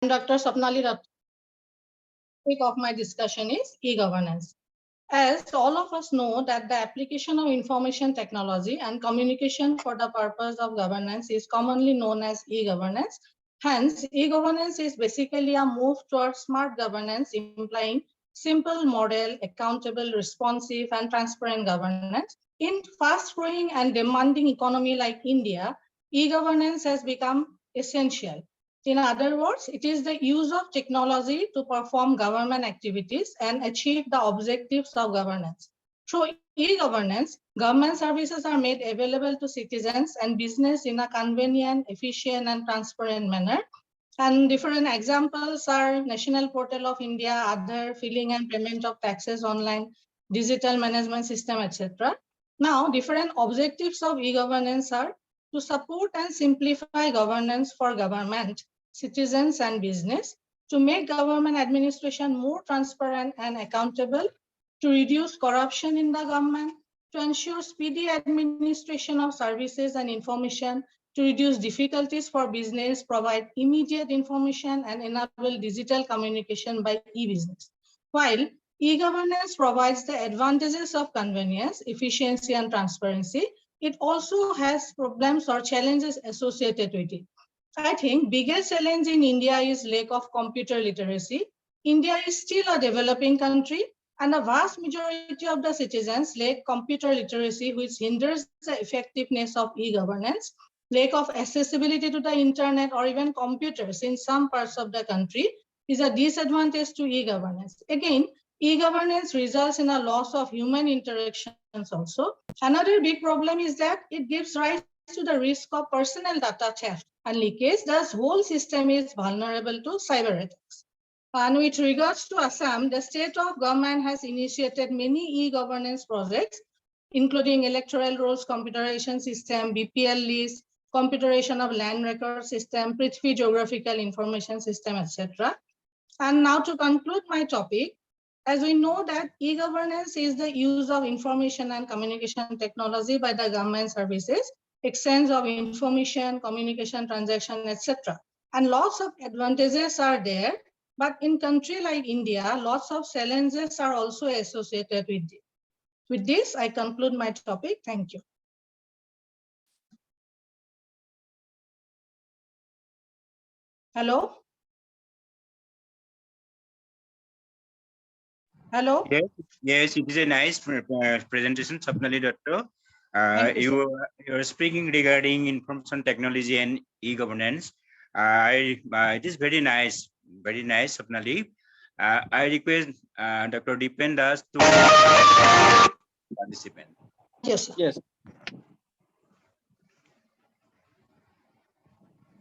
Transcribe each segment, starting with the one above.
Dr. Swapnali Rath. The topic of my discussion is e-governance. As all of us know that the application of information technology and communication for the purpose of governance is commonly known as e-governance. Hence, e-governance is basically a move towards smart governance, implying simple, model, accountable, responsive, and transparent governance. In fast-growing and demanding economy like India, e-governance has become essential. In other words, it is the use of technology to perform government activities and achieve the objectives of governance. Through e-governance, government services are made available to citizens and business in a convenient, efficient, and transparent manner. And different examples are National Portal of India, Aadhaar, filing and payment of taxes online, digital management system, etc. Now, different objectives of e-governance are to support and simplify governance for government, citizens, and business, to make government administration more transparent and accountable, to reduce corruption in the government, to ensure speedy administration of services and information, to reduce difficulties for business, provide immediate information, and enable digital communication by e-business. While e-governance provides the advantages of convenience, efficiency, and transparency, it also has problems or challenges associated with it. I think biggest challenge in India is lack of computer literacy. India is still a developing country, and a vast majority of the citizens lack computer literacy, which hinders the effectiveness of e-governance. Lack of accessibility to the internet or even computers in some parts of the country is a disadvantage to e-governance. Again, e-governance results in a loss of human interactions also. Another big problem is that it gives rise to the risk of personal data theft and leakage. Thus, whole system is vulnerable to cyber attacks. And with regards to Assam, the state of government has initiated many e-governance projects, including electoral rolls computerization system, BPL list, computerization of land record system, Prithvi geographical information system, etc. And now to conclude my topic, as we know that e-governance is the use of information and communication technology by the government services, exchange of information, communication, transaction, etc. And lots of advantages are there, but in country like India, lots of challenges are also associated with it. With this, I conclude my topic. Thank you. Hello? Hello? Yes, it is a nice presentation, Swapnali Datta. You are speaking regarding information technology and e-governance. It is very nice, Swapnali. I request Dr. Dipen Das to participate. Yes. Yes.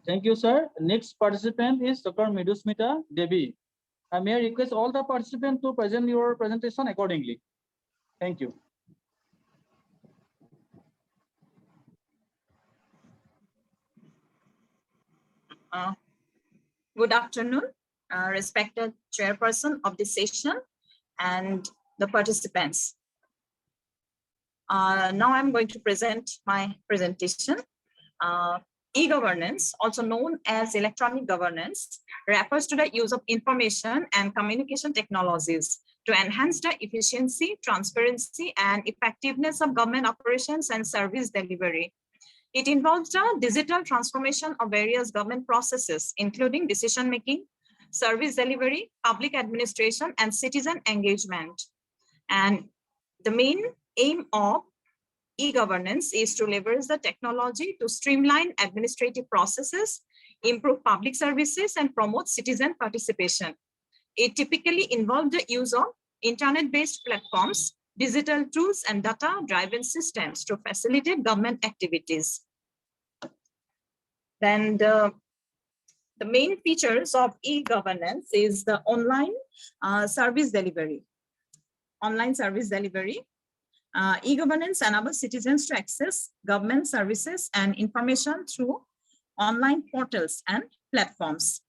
Thank you, sir. Next participant is Dr. Midusmita Devi. I may request all the participants to present your presentation accordingly. Thank you. Good afternoon, respected chairperson of the session and the participants. Now I'm going to present my presentation. E-governance, also known as electronic governance, refers to the use of information and communication technologies to enhance the efficiency, transparency, and effectiveness of government operations and service delivery. It involves the digital transformation of various government processes, including decision-making, service delivery, public administration, and citizen engagement. And the main aim of e-governance is to leverage the technology to streamline administrative processes, improve public services, and promote citizen participation. It typically involves the use of internet-based platforms, digital tools, and data-driven systems to facilitate government activities. Then the main features of e-governance is the online service delivery. Online service delivery. E-governance enables citizens to access government services and information through online portals and platforms.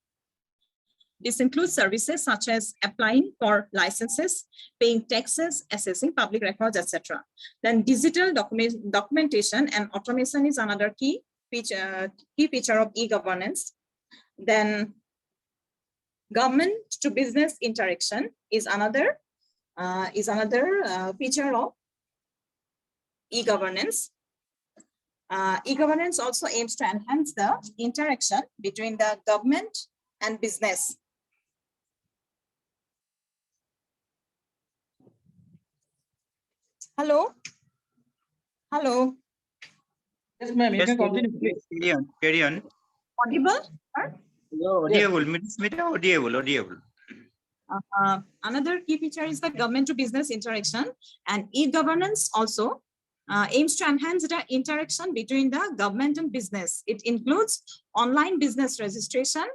This includes services such as applying for licenses, paying taxes, accessing public records, etc. Then digital documentation and automation is another key feature of e-governance. Then Government to business interaction is another feature of e-governance. E-governance also aims to enhance the interaction between the government and business. Hello? Hello? Yes, ma'am, you Yes, can continue, please. carry on, carry on. Audible? Audible, Ms. Smita, audible. Another key feature is the government to business interaction, and e-governance also aims to enhance the interaction between the government and business. It includes online business registration,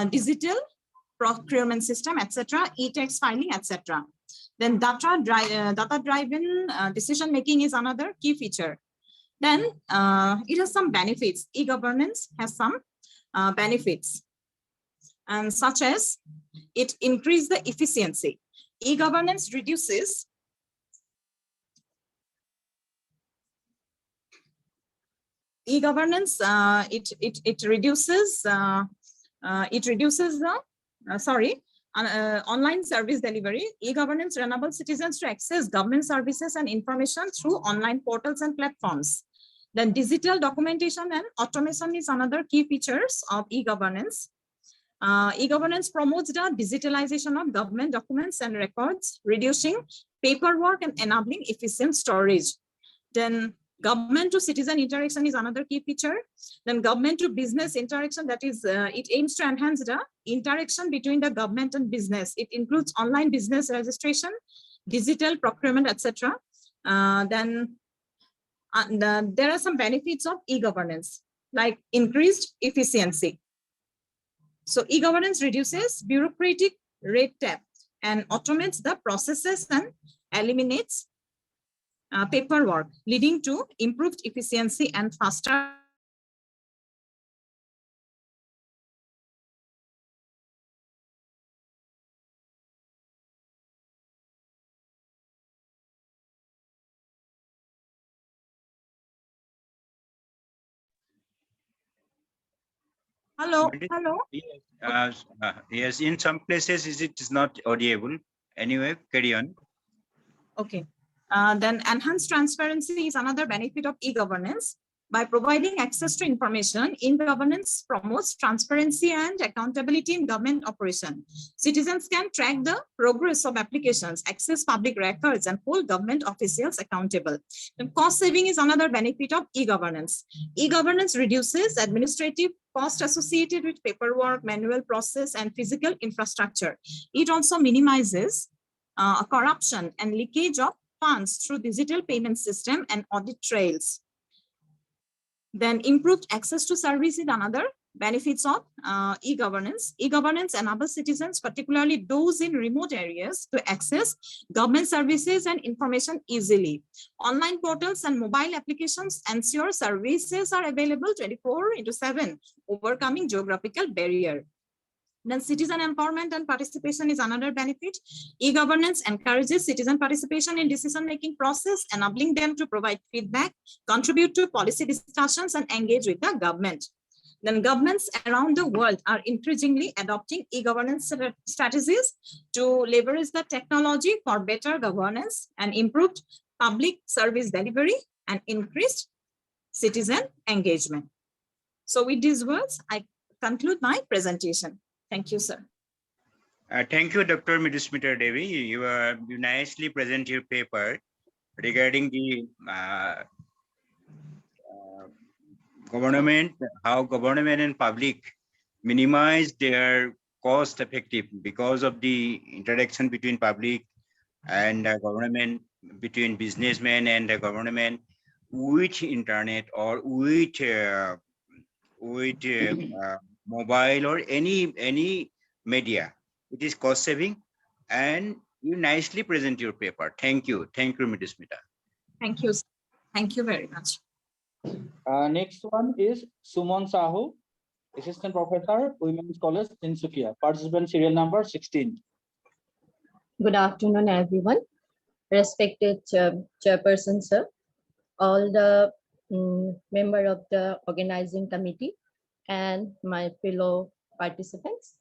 digital procurement system, etc., e-tax filing, etc. Then data-driven decision making is another key feature. Then it has some benefits. E-governance has some benefits, and such as it increases the efficiency. E-governance reduces e-governance. It reduces the online service delivery. E-governance enables citizens to access government services and information through online portals and platforms. Then digital documentation and automation is another key features of e-governance. E-governance promotes the digitalization of government documents and records, reducing paperwork and enabling efficient storage. Then government to citizen interaction is another key feature. Then government to business interaction, that is, it aims to enhance the interaction between the government and business. It includes online business registration, digital procurement, etc. Then there are some benefits of e-governance, like increased efficiency. So e-governance reduces bureaucratic red tape and automates the processes and eliminates paperwork, leading to improved efficiency and faster. Hello, hello. Yes, in some places it is not audible. Anyway, carry on. Okay. Then enhanced transparency is another benefit of e-governance. By providing access to information, e-governance promotes transparency and accountability in government operation. Citizens can track the progress of applications, access public records, and hold government officials accountable. And cost saving is another benefit of e-governance. E-governance reduces administrative cost associated with paperwork, manual process, and physical infrastructure. It also minimizes corruption and leakage of funds through digital payment system and audit trails. Then improved access to service is another benefits of e-governance. E-governance enables citizens, particularly those in remote areas, to access government services and information easily. Online portals and mobile applications ensure services are available 24/7, overcoming geographical barrier. Then citizen empowerment and participation is another benefit. E-governance encourages citizen participation in decision-making process, enabling them to provide feedback, contribute to policy discussions, and engage with the government. Then governments around the world are increasingly adopting e-governance strategies to leverage the technology for better governance and improved public service delivery and increased citizen engagement. So with these words, I conclude my presentation. Thank you, sir. Thank you, Dr. Midusmita Devi. You nicely present your paper regarding the government, how government and public minimize their cost effective because of the interaction between public and government, between businessmen and the government, with internet or with mobile or any media. It is cost saving, and you nicely present your paper. Thank you, Ms. Smita. Thank you. Thank you very much. Next one is Suman Sahu, Assistant Professor, Women's College, Tinsukia. Participant serial number 16. Good afternoon, everyone. Respected Chairperson, sir, all the member of the organizing committee, and my fellow participants.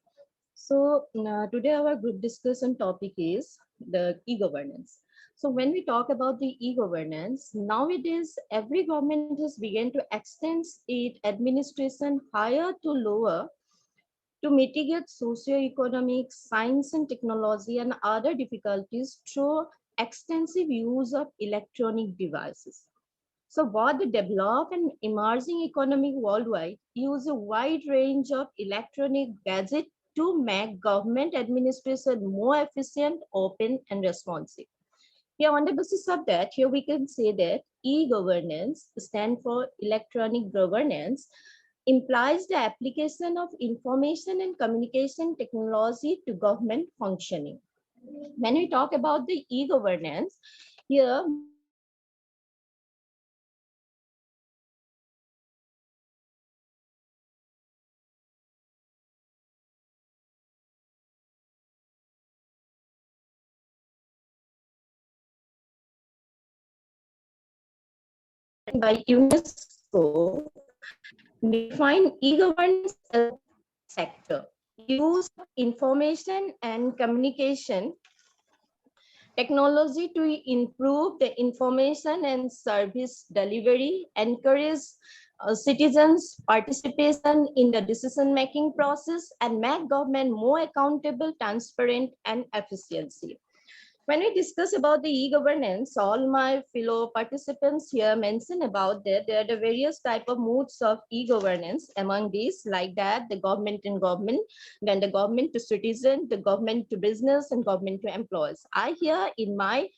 So today our group discussion topic is the e-governance. So when we talk about the e-governance, nowadays every government has begun to extend its administration higher to lower to mitigate socio-economic, science and technology and other difficulties through extensive use of electronic devices. So what the developed and emerging economy worldwide use a wide range of electronic gadgets to make government administration more efficient, open, and responsive. Here, on the basis of that, here we can say that e-governance stands for electronic governance, implies the application of information and communication technology to government functioning. When we talk about the e-governance, here by UNESCO define e-governance as a sector, use of information and communication technology to improve the information and service delivery, encourage citizens' participation in the decision-making process, and make government more accountable, transparent, and efficiency. When we discuss about the e-governance, all my fellow participants here mentioned about that there are the various type of modes of e-governance. Among these, like that, the government and government, then the government to citizen, the government to business, and government to employees. I here in my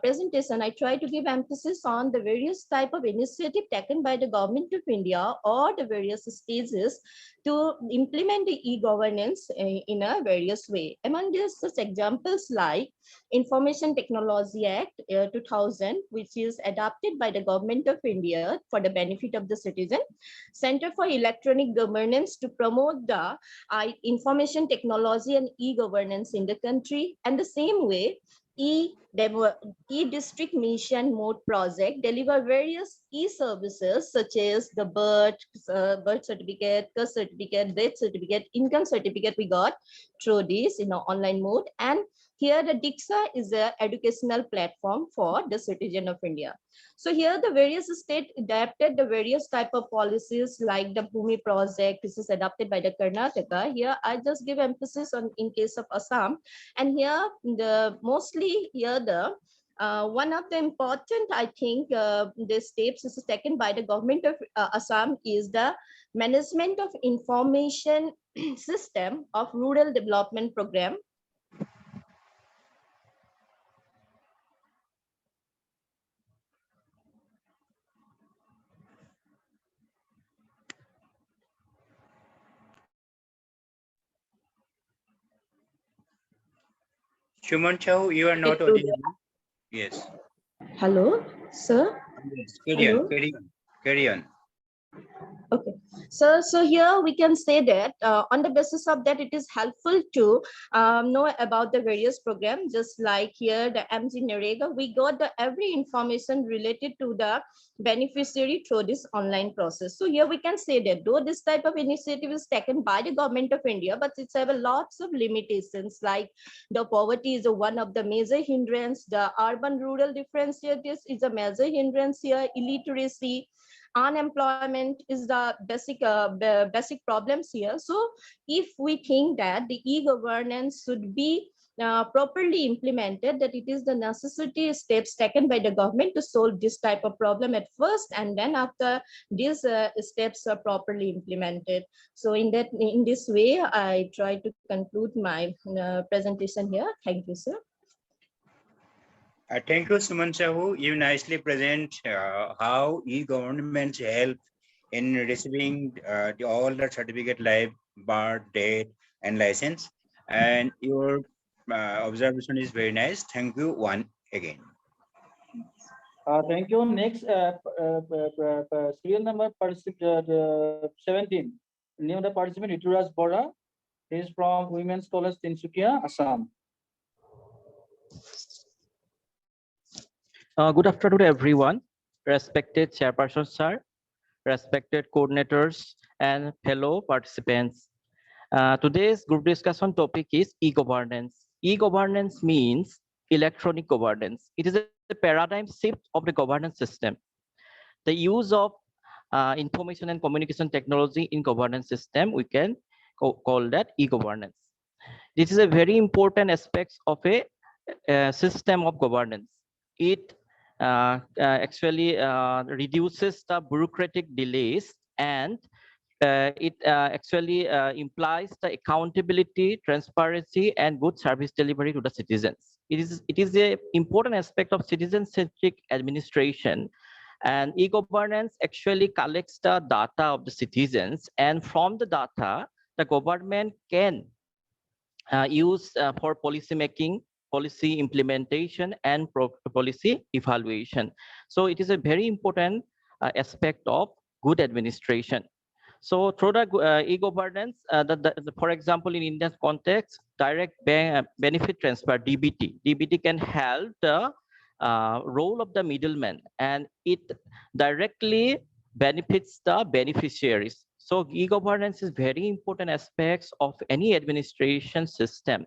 presentation, I try to give emphasis on the various type of initiative taken by the government of India or the various stages to implement the e-governance in a various way. Among these, such examples like Information Technology Act 2000, which is adopted by the Government of India for the benefit of the citizen, Center for Electronic Governance to promote the information technology and e-governance in the country, and the same way e-district mission mode project deliver various e-services such as the birth certificate, caste certificate, death certificate, income certificate we got through this online mode. And here the Diksha is an educational platform for the citizen of India. So here the various states adapted the various type of policies like the Bhumi project. This is adopted by the Karnataka. Here I just give emphasis on in case of Assam. And here the mostly here the one of the important, I think, the steps this is taken by the government of Assam is the management of information system of rural development program. Shuman Chau, you are not audible. Yes. Hello, sir. Yes. Carry on. Carry on. Carry on. Okay, so here we can say that on the basis of that, it is helpful to know about the various programs, just like here the MG Narega, we got the every information related to the beneficiary through this online process. So here we can say that though this type of initiative is taken by the government of India, but it's have lots of limitations, like the poverty is one of the major hindrance, the urban rural difference here, this is a major hindrance here, illiteracy, unemployment is the basic problems here. So if we think that the e-governance should be properly implemented, that it is the necessity steps taken by the government to solve this type of problem at first, and then after these steps are properly implemented. So in this way, I try to conclude my presentation here. Thank you, sir. Thank you, Suman Sahu. You nicely present how e-governments help in receiving all the certificate like birth, date, and license. And your observation is very nice. Thank you one again. Thank you. Next, serial number 17. Name of the participant, Rituraj Bora. He is from Women's College, Tinsukia, Assam. Good afternoon, everyone. Respected Chairperson, sir, respected coordinators, and fellow participants. Today's group discussion topic is e-governance. E-governance means electronic governance. It is a paradigm shift of the governance system. The use of information and communication technology in governance system, we can call that e-governance. This is a very important aspect of a system of governance. It actually reduces the bureaucratic delays, and it actually implies the accountability, transparency, and good service delivery to the citizens. It is an important aspect of citizen-centric administration, and e-governance actually collects the data of the citizens, and from the data, the government can use for policy making, policy implementation, and policy evaluation. So it is a very important aspect of good administration. So through the e-governance, for example, in Indian context, direct benefit transfer, DBT can help the role of the middleman, and it directly benefits the beneficiaries. So e-governance is very important aspects of any administration system,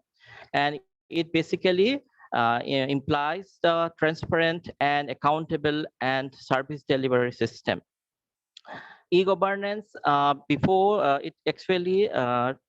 and it basically implies the transparent and accountable and service delivery system. E-governance before it actually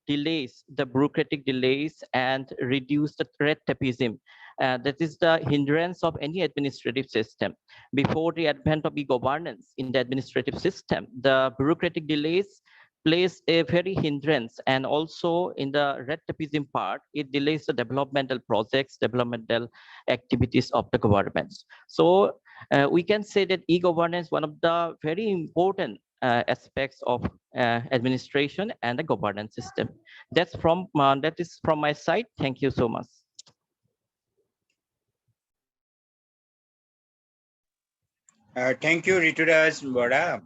delays the bureaucratic delays and reduce the red tapeism. That is the hindrance of any administrative system. Before the advent of e-governance in the administrative system, the bureaucratic delays plays a very hindrance, and also in the red tapeism part, it delays the developmental projects, developmental activities of the governments. So we can say that e-governance one of the very important aspects of administration and the governance system. That is from my side. Thank you so much. Thank you, Rituraj Bora.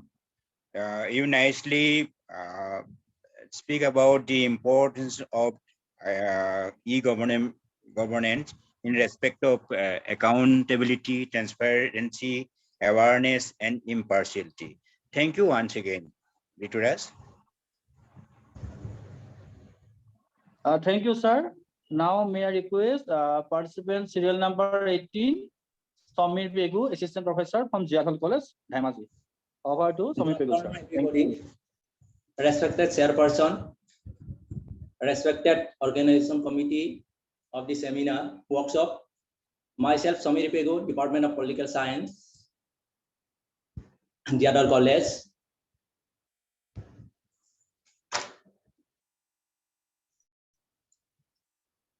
You nicely speak about the importance of e-governance in respect of accountability, transparency, awareness, and impartiality. Thank you once again, Rituraj. Thank you, sir. Now, may I request participant serial number 18, Samir Pegu, Assistant Professor from Jiathal College, Dhemaji. Over to Samir Pegu, sir. Thank you. Respected Chairperson, respected Organization Committee of the seminar workshop, myself, Samir Pegu, Department of Political Science, Jiathal College.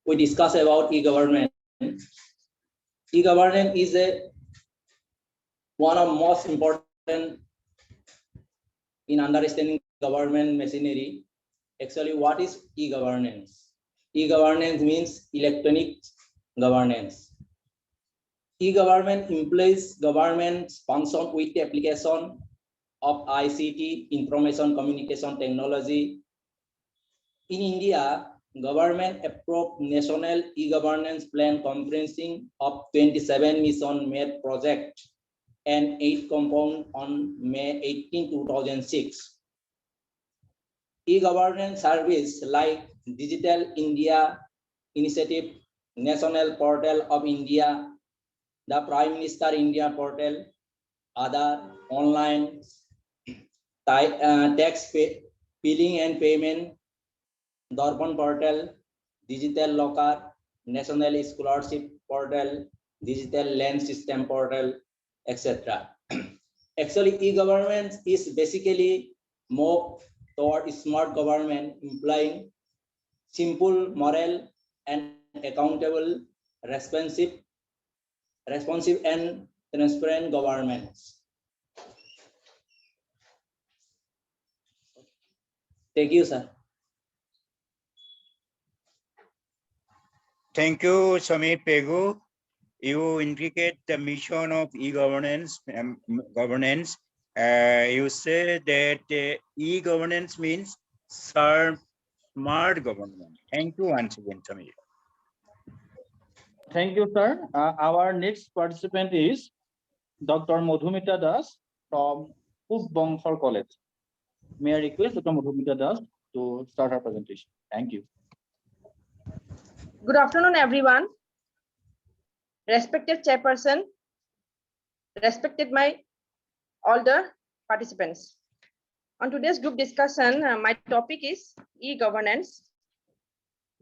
We discuss about e-government. E-government is one of most important in understanding government machinery. Actually, what is e-governance? E-governance means electronic governance. E-government implies government's function with the application of ICT, information communication technology. In India, government approved national e-governance plan comprising of 27 mission-made projects and 8 compound on May 18, 2006. E-governance service like Digital India Initiative, National Portal of India, the Prime Minister India Portal, other online tax filing and payment, Darpan Portal, Digital Locker, National Scholarship Portal, Digital Land System Portal, etc. Actually, e-government is basically more toward smart government, implying simple, moral, and accountable, responsive, and transparent governments. Thank you, sir. Thank you, Samir Pegu. You indicate the mission of e-governance. You say that e-governance means smart government. Thank you once again, Samir. Thank you, sir. Our next participant is Dr. Madhumita Das from Pub Bangsar College. May I request Dr. Madhumita Das to start her presentation. Thank you. Good afternoon, everyone. Respected chairperson, respected my all the participants. On today's group discussion, my topic is e-governance.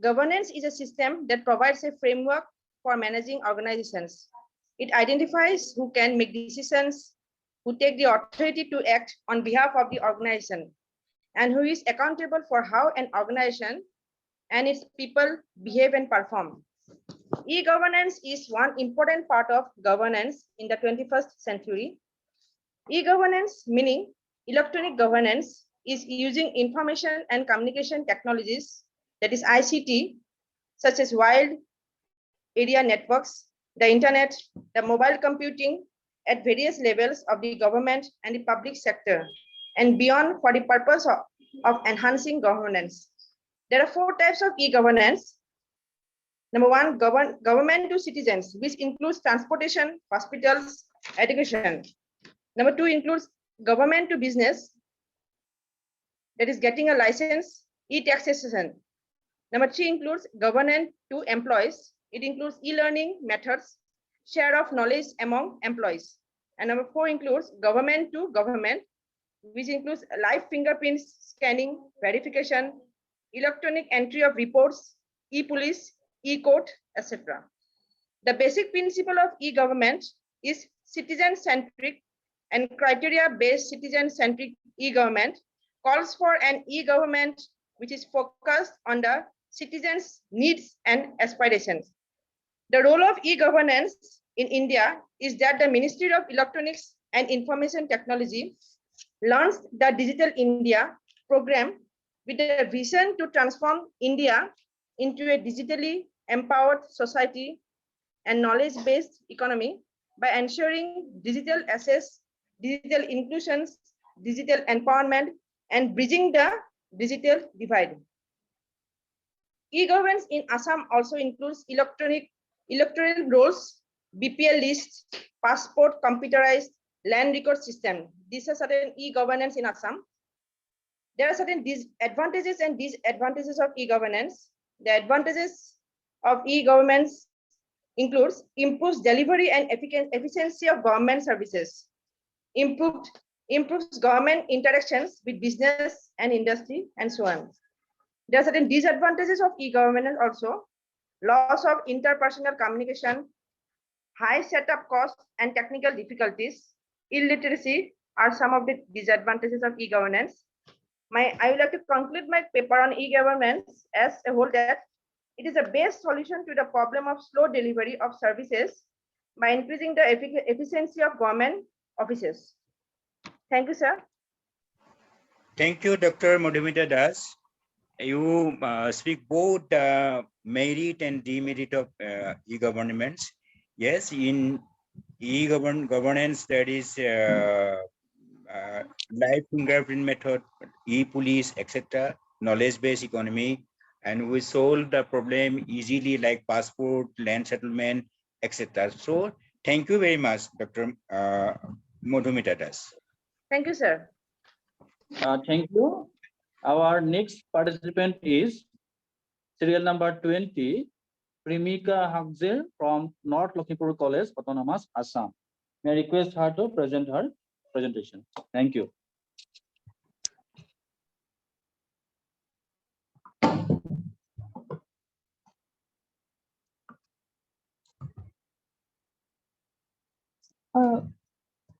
Governance is a system that provides a framework for managing organizations. It identifies who can make decisions, who take the authority to act on behalf of the organization, and who is accountable for how an organization and its people behave and perform. E-governance is one important part of governance in the 21st century. E-governance, meaning electronic governance, is using information and communication technologies, that is ICT, such as wide area networks, the internet, the mobile computing at various levels of the government and the public sector, and beyond for the purpose of enhancing governance. There are 4 types of e-governance. Number 1, government to citizens, which includes transportation, hospitals, education. Number 2 includes government to business, that is getting a license, e-taxation. Number 3 includes government to employees. It includes e-learning methods, share of knowledge among employees. And number 4 includes government to government, which includes live fingerprints scanning, verification, electronic entry of reports, e-police, e-court, etc. The basic principle of e-government is citizen-centric and criteria-based citizen-centric e-government calls for an e-government which is focused on the citizens' needs and aspirations. The role of e-governance in India is that the Ministry of Electronics and Information Technology launched the Digital India program with a vision to transform India into a digitally empowered society and knowledge-based economy by ensuring digital access, digital inclusions, digital empowerment, and bridging the digital divide. E-governance in Assam also includes electoral rolls, BPL lists, passport computerized, land record system. These are certain e-governance in Assam. There are certain advantages and disadvantages of e-governance. The advantages of e-governance includes improves delivery and efficiency of government services, improves government interactions with business and industry, and so on. There are certain disadvantages of e-governance also: loss of interpersonal communication, high setup costs and technical difficulties, illiteracy are some of the disadvantages of e-governance. I would like to conclude my paper on e-governance as a whole that it is a best solution to the problem of slow delivery of services by increasing the efficiency of government offices. Thank you, sir. Thank you, Dr. Madhumita Das. You speak both merit and demerit of e-governance. Yes, in e-governance, there is live fingerprint method, e-police, etc., knowledge-based economy, and we solve the problem easily, like passport, land settlement, etc. So thank you very much, Dr. Madhumita Das. Thank you, sir. Thank you. Our next participant is serial number 20, Primika Hagzir from North Lakhimpur College, Autonomous, Assam. May I request her to present her presentation. Thank you.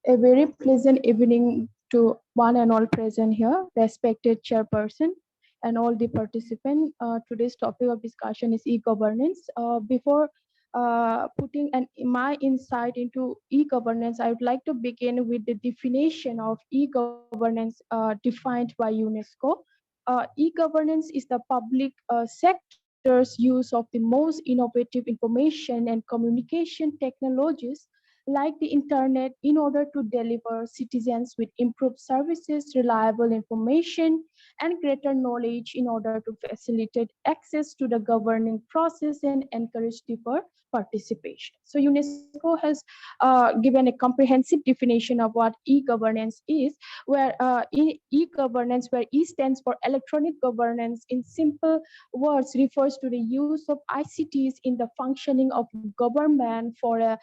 A very pleasant evening to one and all present here, respected chairperson and all the participants. Today's topic of discussion is e-governance. Before putting my insight into e-governance, I would like to begin with the definition of e-governance defined by UNESCO. E-governance is the public sector's use of the most innovative information and communication technologies like the internet in order to deliver citizens with improved services, reliable information, and greater knowledge in order to facilitate access to the governing process and encourage deeper participation. So UNESCO has given a comprehensive definition of what e-governance is, where e-governance, where E stands for electronic governance, in simple words refers to the use of ICTs in the functioning of government for a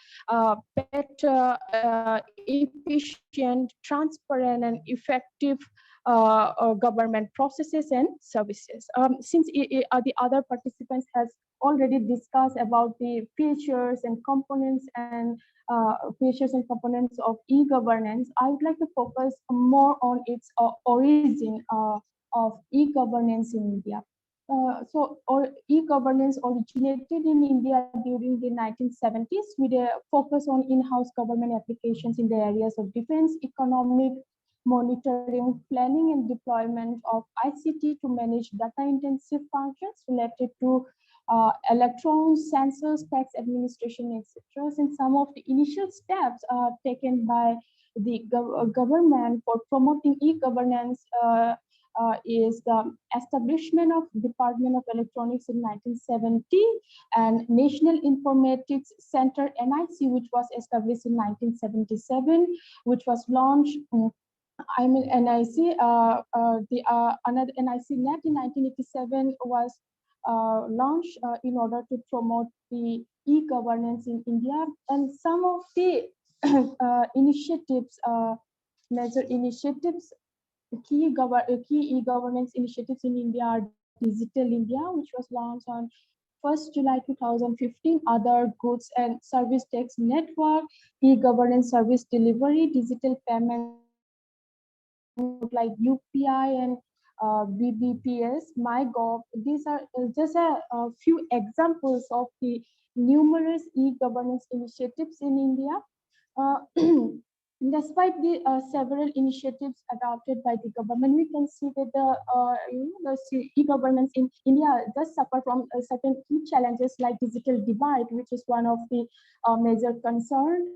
better, efficient, transparent, and effective government processes and services. Since the other participants has already discussed about the features and components of e-governance, I would like to focus more on its origin of e-governance in India. E-governance originated in India during the 1970s with a focus on in-house government applications in the areas of defense, economic, monitoring, planning, and deployment of ICT to manage data-intensive functions related to electrons, sensors, tax administration, etc. And some of the initial steps taken by the government for promoting e-governance is the establishment of Department of Electronics in 1970 and National Informatics Center NIC, which was established in 1977, which was launched. NIC. Another NIC Net in 1987 was launched in order to promote the e-governance in India, and some of the initiatives, major initiatives. Key e-governance initiatives in India are Digital India, which was launched on 1st July 2015, Other Goods and Service Tax Network, e-governance service delivery, digital payment like UPI and BBPS, MyGov. These are just a few examples of the numerous e-governance initiatives in India. Despite the several initiatives adopted by the government, we can see that the e-governance in India does suffer from certain key challenges like digital divide, which is one of the major concerns,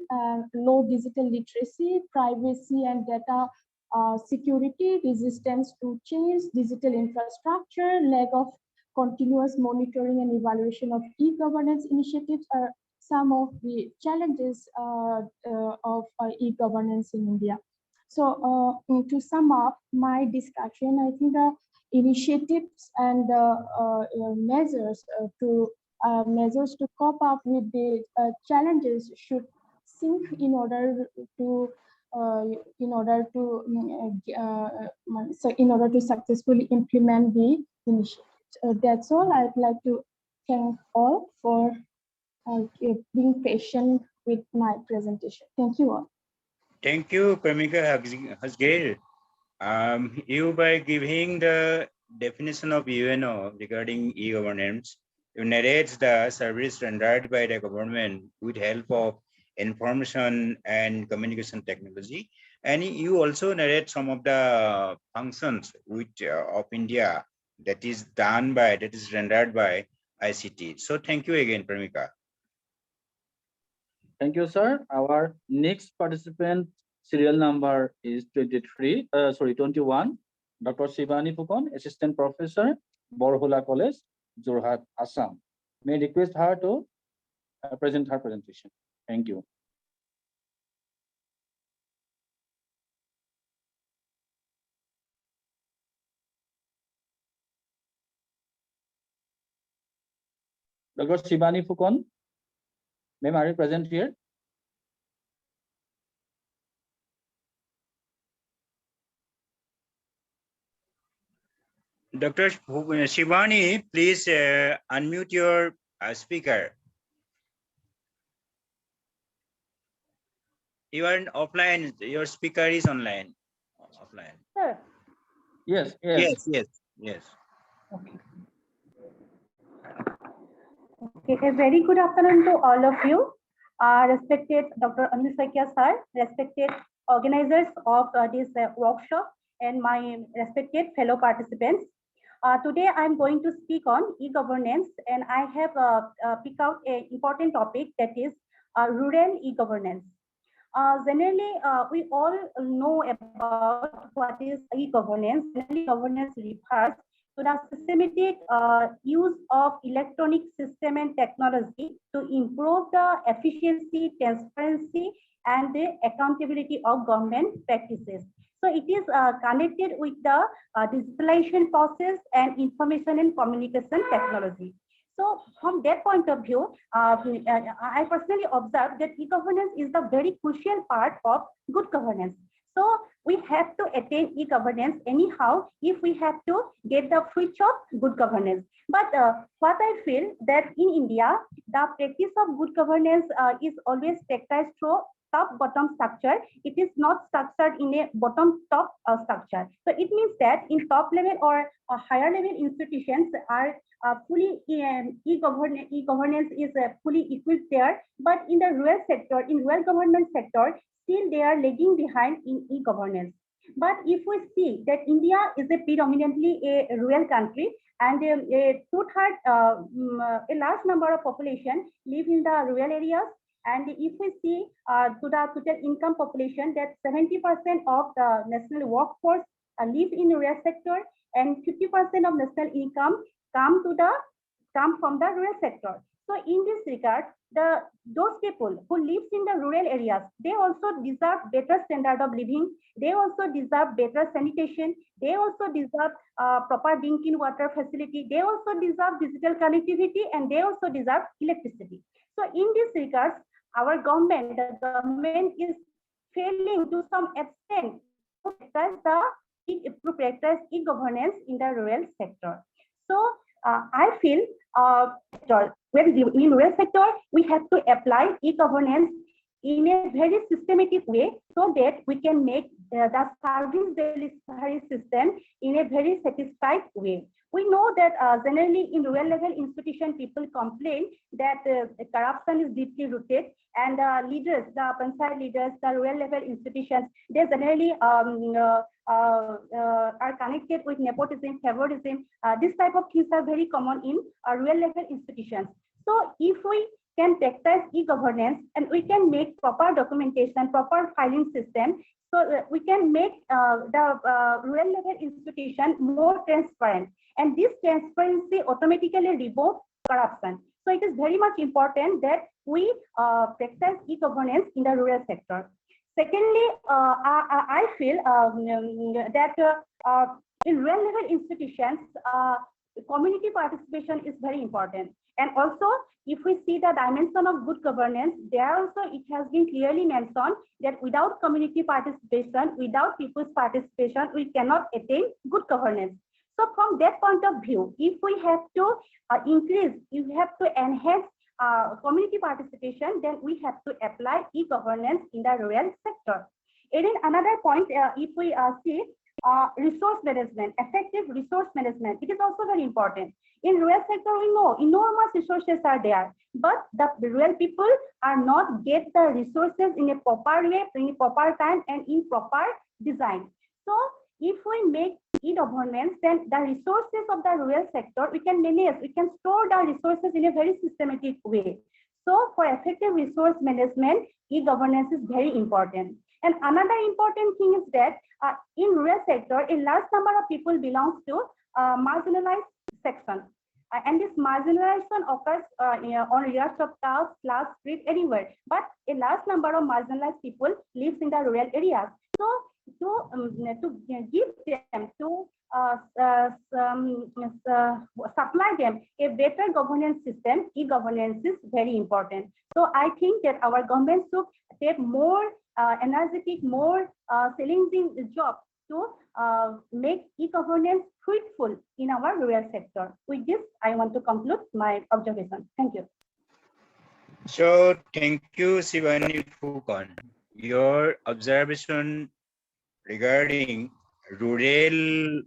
low digital literacy, privacy and data security, resistance to change, digital infrastructure, lack of continuous monitoring and evaluation of e-governance initiatives are some of the challenges of e-governance in India. So to sum up my discussion, I think the initiatives and measures to cope up with the challenges should think in order to successfully implement the initiatives. That's all. I'd like to thank all for being patient with my presentation. Thank you all. Thank you, Pramika Hasgale. You, by giving the definition of UNO regarding e-governance, you narrate the service rendered by the government with help of information and communication technology. And you also narrate some of the functions of India that is rendered by ICT. So thank you again, Pramika. Thank you, sir. Our next participant serial number is 21, Dr. Shivani Phukon, Assistant Professor, Borhula College, Jorhat, Assam. May I request her to present her presentation. Thank you. Dr. Shivani Phukon, ma'am, are you present here? Dr. Shivani, please unmute your speaker. You are offline, your speaker is online. Offline. Sir. Yes. Yes. Okay, a very good afternoon to all of you. Respected Dr. Anil Saikia sir, respected organizers of this workshop, and my respected fellow participants. Today I'm going to speak on e-governance, and I have picked out an important topic, that is rural e-governance. Generally, we all know about what is e-governance. Generally, governance refers to the systematic use of electronic system and technology to improve the efficiency, transparency, and the accountability of government practices. So it is connected with the digitalization process and information and communication technology. So from that point of view, I personally observed that e-governance is the very crucial part of good governance. So we have to attain e-governance anyhow if we have to get the fruits of good governance. But what I feel that in India, the practice of good governance is always characterized through top-bottom structure. It is not structured in a bottom-top structure. So it means that in top level or higher level institutions are fully e-governance is fully equipped there, but in the rural sector, in rural government sector, still they are lagging behind in e-governance. But if we see that India is a predominantly a rural country, and a large number of population live in the rural areas. And if we see to the total income population, that 70% of the national workforce live in the rural sector, and 50% of national income come from the rural sector. So in this regard, those people who live in the rural areas, they also deserve better standard of living. They also deserve better sanitation. They also deserve proper drinking water facility. They also deserve digital connectivity, and they also deserve electricity. So in this regard, our government, the government is failing to some extent to practice e-governance in the rural sector. So I feel in rural sector, we have to apply e-governance in a very systematic way so that we can make the service delivery system in a very satisfied way. We know that generally in rural level institution, people complain that corruption is deeply rooted, and leaders, the panchayat leaders, the rural level institutions, they generally are connected with nepotism, favoritism. This type of things are very common in rural level institutions. So if we can practice e-governance and we can make proper documentation, proper filing system, so we can make the rural level institution more transparent. And this transparency automatically removes corruption. So it is very much important that we practice e-governance in the rural sector. Secondly, I feel that in rural level institutions, community participation is very important. And also, if we see the dimension of good governance, there also it has been clearly mentioned that without community participation, without people's participation, we cannot attain good governance. So from that point of view, if we have to increase, if we have to enhance community participation, then we have to apply e-governance in the rural sector. And then another point, if we see resource management, effective resource management, it is also very important. In rural sector, we know enormous resources are there, but the rural people are not get the resources in a proper way, in a proper time, and in proper design. So if we make e-governance, then the resources of the rural sector, we can manage, we can store the resources in a very systematic way. So for effective resource management, e-governance is very important. And another important thing is that in rural sector, a large number of people belongs to marginalized section. And this marginalization occurs on regards of caste, class, creed, anywhere. But a large number of marginalized people lives in the rural areas. So to give them, to supply them a better governance system, e-governance is very important. So I think that our government should take more energetic, more challenging job to make e-governance fruitful in our rural sector. With this, I want to conclude my observation. Thank you. So thank you, Shivani Phukon. Your observation regarding rural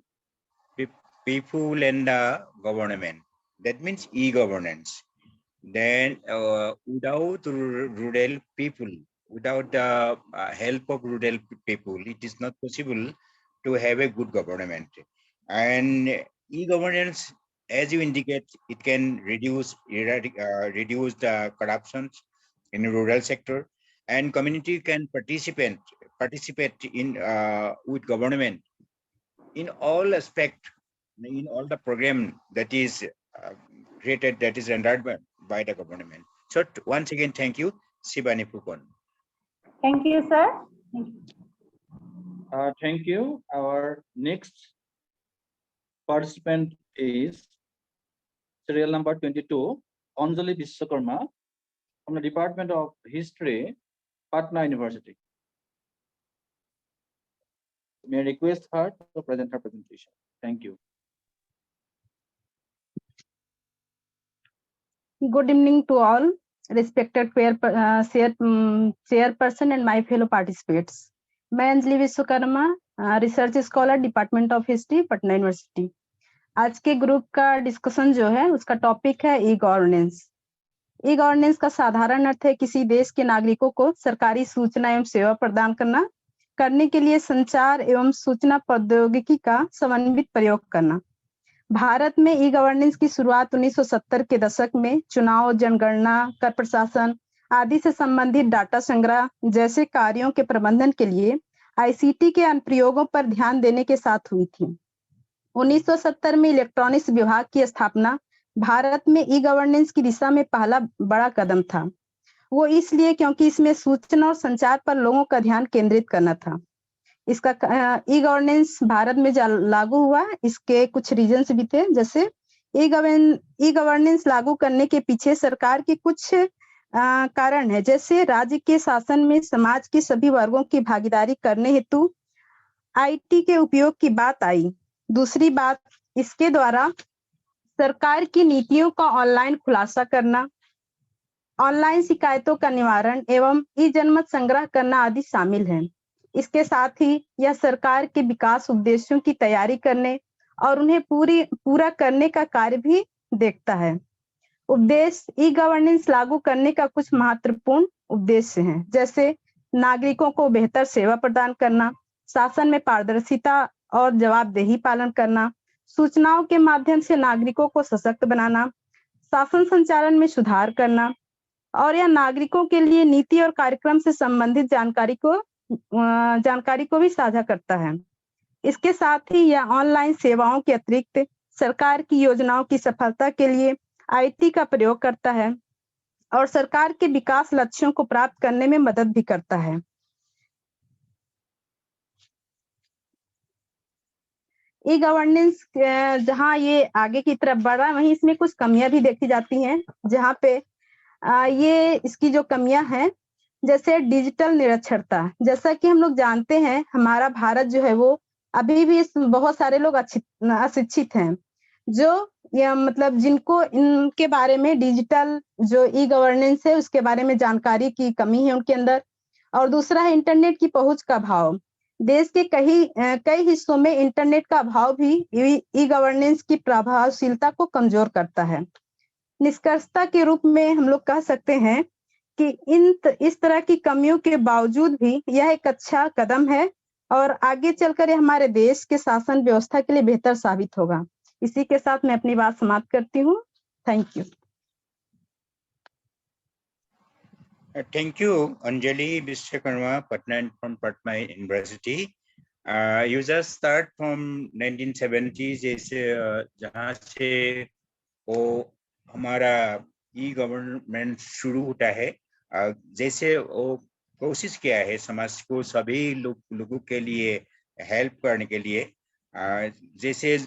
people and the government, that means e-governance. Then without rural people, without the help of rural people, it is not possible to have a good government. And e-governance, as you indicate, it can reduce the corruptions in the rural sector. and community can participate in with government in all aspect, in all the program that is created, that is rendered by the government. So once again, thank you, Shivani Pupon. Thank you, sir. Thank you. Thank you. Our next participant is serial number 22, Anjali Vishwakarma from the Department of History, Patna University. May I request her to present her presentation. Thank you. Good evening to all, respected chairperson and my fellow participants. मैं Anjali Vishwakarma, research scholar, department of history, Patna university. आज के group का discussion जो है उसका topic है e governance. E governance का साधारण अर्थ है किसी देश के नागरिकों को सरकारी सूचना एवं सेवा प्रदान करने के लिए संचार एवं सूचना प्रौद्योगिकी का समन्वित प्रयोग करना। भारत में ई गवर्नेंस की शुरुआत 1970 के दशक में चुनाव, जनगणना, कर प्रशासन आदि से संबंधित डाटा संग्रह जैसे कार्यों के प्रबंधन के लिए आईसीटी के अनुप्रयोगों पर ध्यान देने के साथ हुई थी। 1970 में इलेक्ट्रॉनिक्स विभाग की स्थापना भारत में ई गवर्नेंस की दिशा में पहला बड़ा कदम था। वो इसलिए क्योंकि इसमें सूचना और संचार पर लोगों का ध्यान केंद्रित करना था। इसका ई गवर्नेंस भारत में लागू हुआ, इसके कुछ रीजंस भी थे, जैसे ई गवर्नेंस लागू करने के पीछे सरकार के कुछ कारण है, जैसे राज्य के शासन में समाज के सभी वर्गों की भागीदारी करने हेतु आईटी के उपयोग की बात आई। दूसरी बात, इसके द्वारा सरकार की नीतियों का ऑनलाइन खुलासा करना, ऑनलाइन शिकायतों का निवारण एवं ई जनमत संग्रह करना आदि शामिल है। इसके साथ ही यह सरकार के विकास उद्देश्यों की तैयारी करने और उन्हें पूरा करने का कार्य भी देखता है। उद्देश्य ई गवर्नेंस लागू करने का कुछ महत्वपूर्ण उद्देश्य हैं, जैसे नागरिकों को बेहतर सेवा प्रदान करना, शासन में पारदर्शिता और जवाबदेही पालन करना, सूचनाओं के माध्यम से नागरिकों को सशक्त बनाना, शासन संचालन में सुधार करना, और यह नागरिकों के लिए नीति और कार्यक्रम से संबंधित जानकारी को भी साझा करता है। इसके साथ ही यह ऑनलाइन सेवाओं के अतिरिक्त सरकार की योजनाओं की सफलता के लिए आईटी का प्रयोग करता है और सरकार के विकास लक्ष्यों को प्राप्त करने में मदद भी करता है। ई गवर्नेंस जहाँ ये आगे की तरफ बढ़ रहा है, वहीं इसमें कुछ कमियां भी देखी जाती हैं, जहाँ पे ये इसकी जो कमियां हैं, जैसे डिजिटल निरक्षरता। जैसा कि हम लोग जानते हैं, हमारा भारत जो है वो अभी भी बहुत सारे लोग अशिक्षित हैं, जो मतलब जिनको इनके बारे में डिजिटल जो ई गवर्नेंस है उसके बारे में जानकारी की कमी है उनके अंदर। और दूसरा है इंटरनेट की पहुंच का अभाव। देश के कई हिस्सों में इंटरनेट का अभाव भी ई गवर्नेंस की प्रभावशीलता को कमजोर करता है। निष्कर्षता के रूप में हम लोग कह सकते हैं कि इस तरह की कमियों के बावजूद भी यह एक अच्छा कदम है और आगे चलकर यह हमारे देश के शासन व्यवस्था के लिए बेहतर साबित होगा। इसी के साथ मैं अपनी बात समाप्त करती हूँ। Thank you. Thank you, Anjali Vishwakarma, Patna from Patna University. You just start from 1970s, जैसे जहाँ से वो हमारा ई गवर्नमेंट शुरू होता है, जैसे वो कोशिश किया है समाज को सभी लोगों के लिए हेल्प करने के लिए, जैसे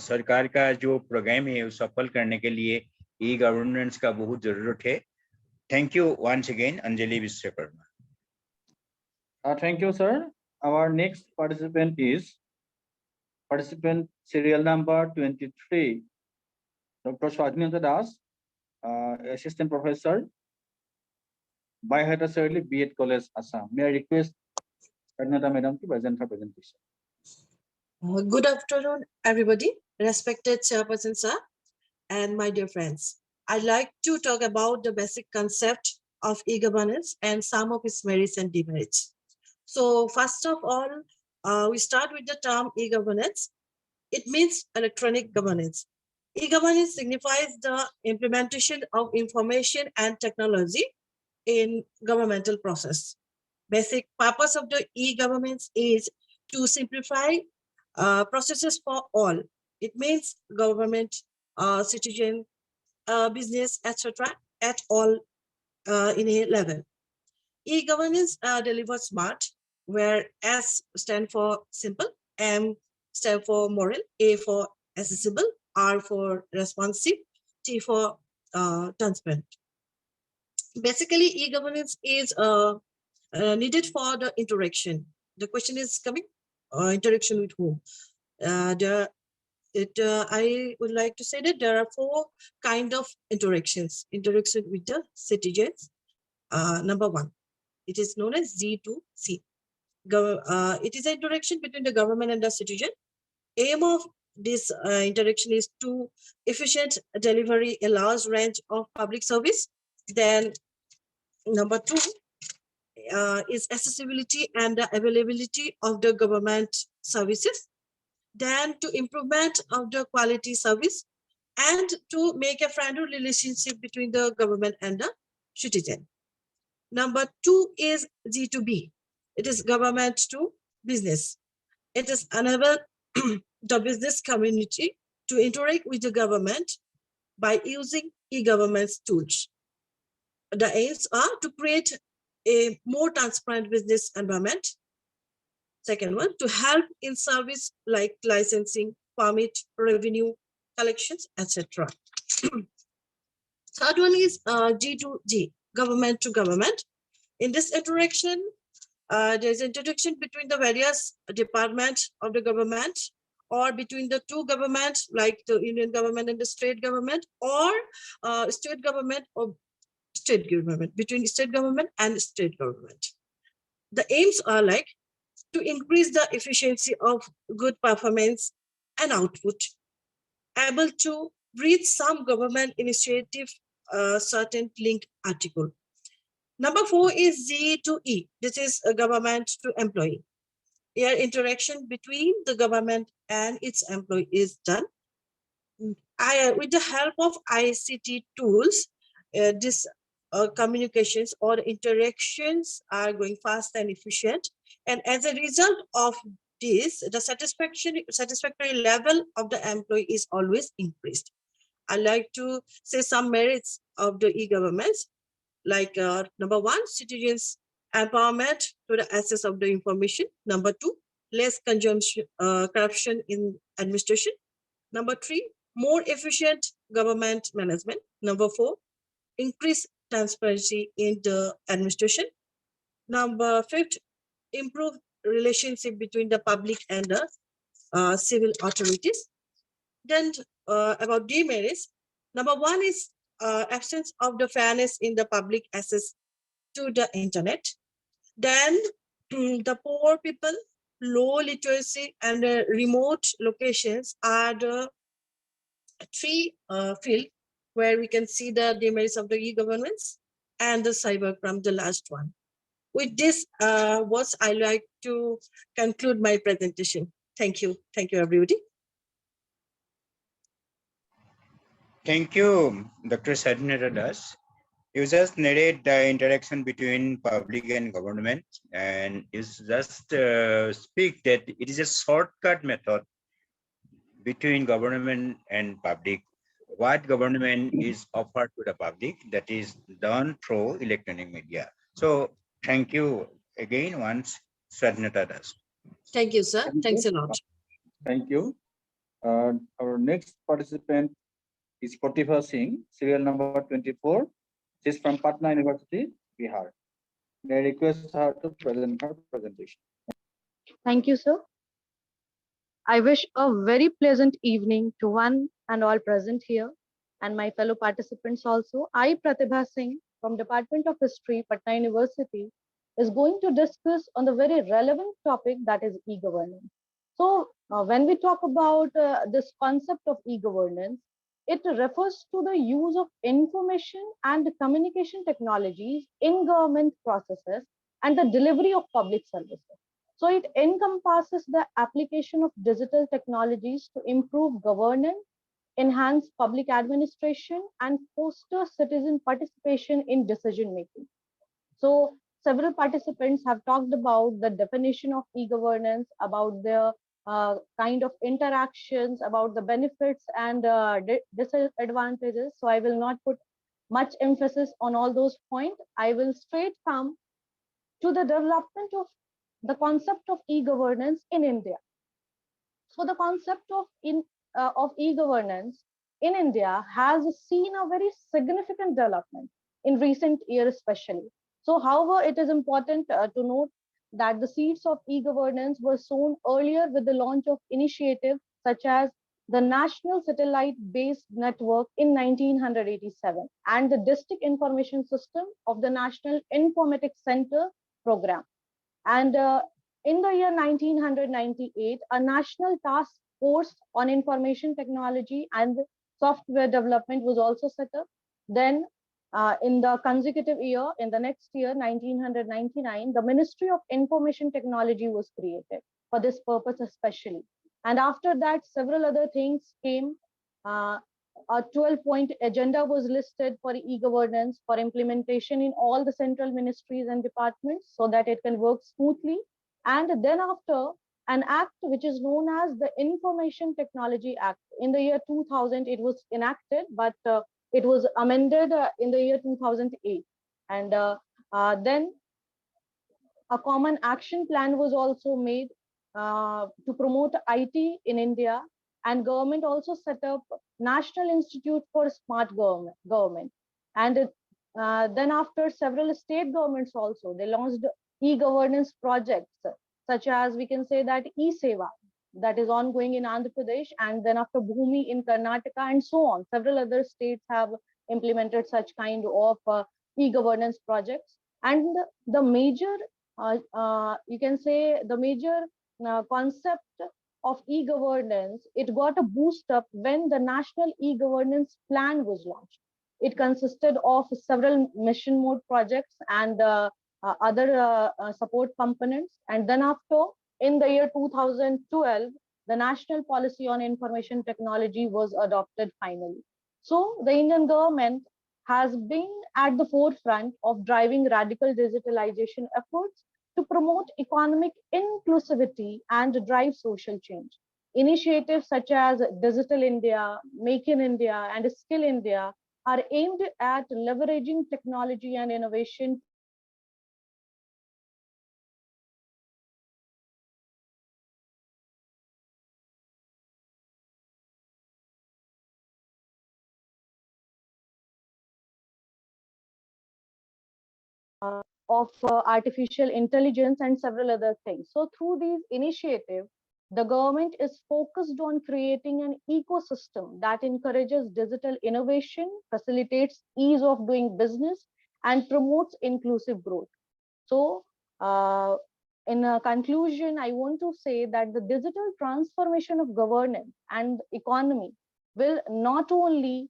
सरकार का जो प्रोग्राम है वो सफल करने के लिए ई गवर्नेंस का बहुत जरूरत है। Thank you once again, Anjali Vishwakarma. Thank you, sir. Our next participant is participant serial number 23, Dr. Swadhinata Das, Assistant Professor, Biohatasarilli, B.Ed College, Assam. May I request Swadhinata Madam to present her presentation. Good afternoon, everybody, respected Chairperson sir, and my dear friends. I'd like to talk about the basic concept of e-governance and some of its merits and demerits. So first of all, we start with the term e-governance. It means electronic governance. E-governance signifies the implementation of information and technology in governmental process. Basic purpose of the e-governments is to simplify processes for all. It means government, citizen, business, etc. at all in a level. E-governance delivers smart, where S stand for simple, M stand for moral, A for accessible, R for responsive, T for transparent. Basically, e-governance is needed for the interaction. The question is coming, interaction with whom? I would like to say that there are 4 kind of interactions. Interaction with the citizens. Number 1, it is known as G2C. It is an interaction between the government and the citizen. Aim of this interaction is to efficient delivery a large range of public service. Then number 2 is accessibility and the availability of the government services. Then to improvement of the quality service and to make a friendly relationship between the government and the citizen. Number 2 is G2B. It is government to business. It is enable the business community to interact with the government by using e-government tools. The aims are to create a more transparent business environment. Second one, to help in service like licensing, permit, revenue, collections, etc. Third one is G2G, government to government. In this interaction, there's interaction between the various departments of the government or between the 2 governments like the Union government and the state government, or state government or state government, between state government and state government. The aims are like to increase the efficiency of good performance and output, able to reach some government initiative, certain link article. Number 4 is G2E. This is a government to employee. Here interaction between the government and its employee is done. With the help of ICT tools, this communications or interactions are going fast and efficient. And as a result of this, the satisfactory level of the employee is always increased. I like to say some merits of the e-governments, like number 1, citizens empowerment to the access of the information. Number 2, less consumption, corruption in administration. Number 3, more efficient government management. Number 4, increased transparency in the administration. Number 5, improve relationship between the public and the civil authorities. Then about demerits, number 1 is absence of the fairness in the public access to the internet. Then the poor people, low literacy and remote locations are the 3 fields where we can see the demerits of the e-governance and the cybercrime, the last one. With this words, I like to conclude my presentation. Thank you. Thank you, everybody. Thank you, Dr. Sadhnata Das. You just narrate the interaction between public and government, and you just speak that it is a shortcut method between government and public. What government is offered to the public, that is done through electronic media. So thank you again once, Sadhnata Das. Thank you, sir. Thanks a lot. Thank you. Our next participant is Pratibha Singh, serial number 24. She's from Patna University, Bihar. May I request her to present her presentation. Thank you, sir. I wish a very pleasant evening to one and all present here and my fellow participants also. I, Pratibha Singh, from Department of History, Patna University, is going to discuss on the very relevant topic, that is e-governance. So when we talk about this concept of e-governance, it refers to the use of information and communication technologies in government processes and the delivery of public services. So it encompasses the application of digital technologies to improve governance, enhance public administration, and foster citizen participation in decision making. So several participants have talked about the definition of e-governance, about the kind of interactions, about the benefits and disadvantages. So I will not put much emphasis on all those points. I will straight come to the development of the concept of e-governance in India. So the concept of e-governance in India has seen a very significant development in recent years, especially. So, however, it is important to note that the seeds of e-governance were sown earlier with the launch of initiatives such as the National Satellite-Based Network in 1987 and the District Information System of the National Informatics Center program. And in the year 1998, a national task force on information technology and software development was also set up. Then in the consecutive year, in the next year, 1999, the Ministry of Information Technology was created for this purpose especially. And after that, several other things came. A 12-point agenda was listed for e-governance for implementation in all the central ministries and departments so that it can work smoothly. And then after, an act which is known as the Information Technology Act. In the year 2000, it was enacted, but it was amended in the year 2008. And then a common action plan was also made to promote IT in India, and government also set up National Institute for Smart Government. And then after, several state governments also, they launched e-governance projects, such as we can say that e-Seva, that is ongoing in Andhra Pradesh, and then after Bhumi in Karnataka, and so on. Several other states have implemented such kind of e-governance projects. And the major, you can say the major concept of e-governance, it got a boost up when the National E-Governance Plan was launched. It consisted of several mission mode projects and other support components. And then after, in the year 2012, the National Policy on Information Technology was adopted finally. So the Indian government has been at the forefront of driving radical digitalization efforts to promote economic inclusivity and drive social change. Initiatives such as Digital India, Make in India, and Skill India are aimed at leveraging technology and innovation of artificial intelligence and several other things. So through these initiatives, the government is focused on creating an ecosystem that encourages digital innovation, facilitates ease of doing business, and promotes inclusive growth. So in a conclusion, I want to say that the digital transformation of governance and economy will not only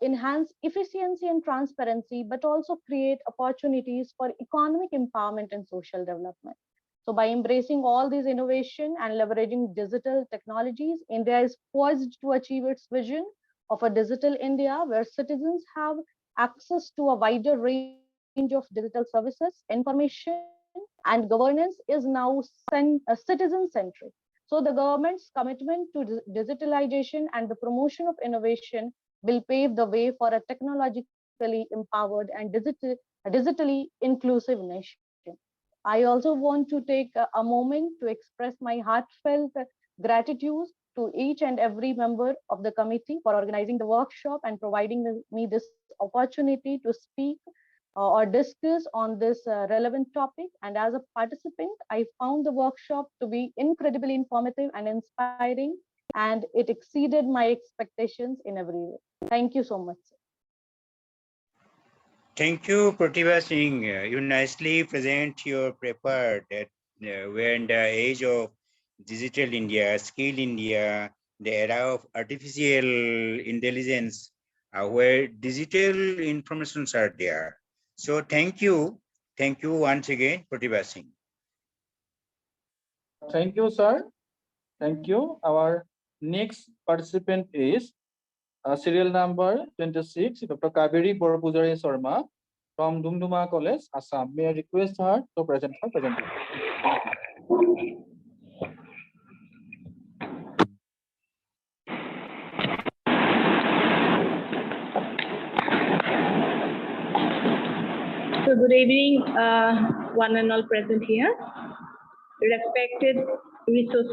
enhance efficiency and transparency, but also create opportunities for economic empowerment and social development. So by embracing all these innovation and leveraging digital technologies, India is poised to achieve its vision of a digital India where citizens have access to a wider range of digital services, information, and governance is now citizen-centric. So the government's commitment to digitalization and the promotion of innovation will pave the way for a technologically empowered and digitally inclusive nation. I also want to take a moment to express my heartfelt gratitude to each and every member of the committee for organizing the workshop and providing me this opportunity to speak or discuss on this relevant topic. And as a participant, I found the workshop to be incredibly informative and inspiring, and it exceeded my expectations in every way. Thank you so much. Thank you, Pratibha Singh. You nicely present your paper that we're in the age of digital India, skill India, the era of artificial intelligence, where digital informations are there. So thank you once again, Pratibha Singh. Thank you, sir. Thank you. Our next participant is serial number 26, Dr. Kaveri Borapujari Sharma. from Dumduma College, Assam. May I request her to present her presentation? So good evening, one and all present here. Respected resource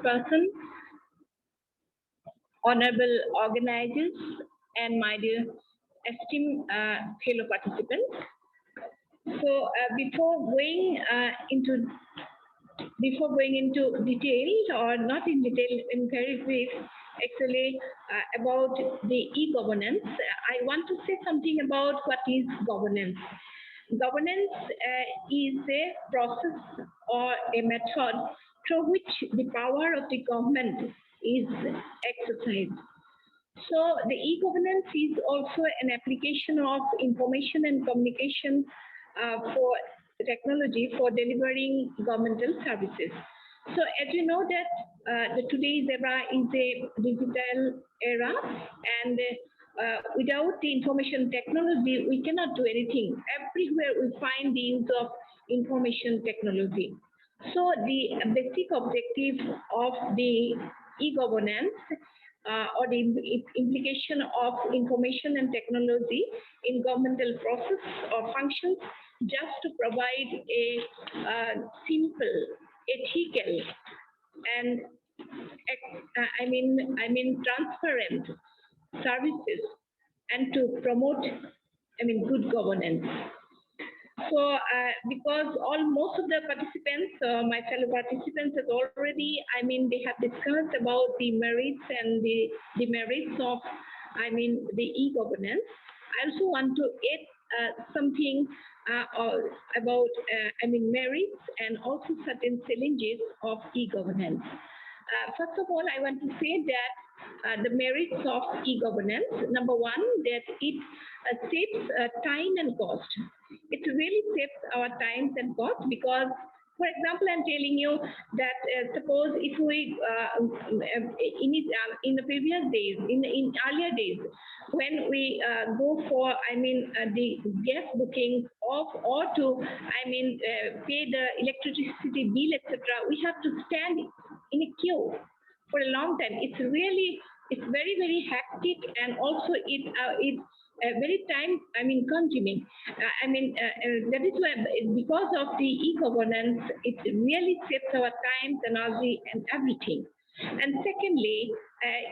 person, honorable organizers, and my dear esteemed fellow participants. So before going into details, or not in detail, in very brief, actually about the e-governance, I want to say something about what is governance. Governance is a process or a method through which the power of the government is exercised. So the e-governance is also an application of information and communication for technology for delivering governmental services. So as you know that today's era is a digital era, and without the information technology, we cannot do anything. Everywhere we find the use of information technology. So the basic objective of the e-governance or the implication of information and technology in governmental process or functions, just to provide a simple, ethical, and transparent services, and to promote good governance. So because most of the participants, my fellow participants, has already, they have discussed about the merits and the demerits of, the e-governance. I also want to add something about, merits and also certain challenges of e-governance. First of all, I want to say that the merits of e-governance, number one, that it saves time and cost. It really saves our times and cost, because, for example, I'm telling you that suppose if we in the previous days, in earlier days, when we go for the gas booking of, or to pay the electricity bill, etc., we have to stand in a queue for a long time. It's very, very hectic, and also it's very time consuming. That is why, because of the e-governance, it really saves our time, energy, and everything. And secondly,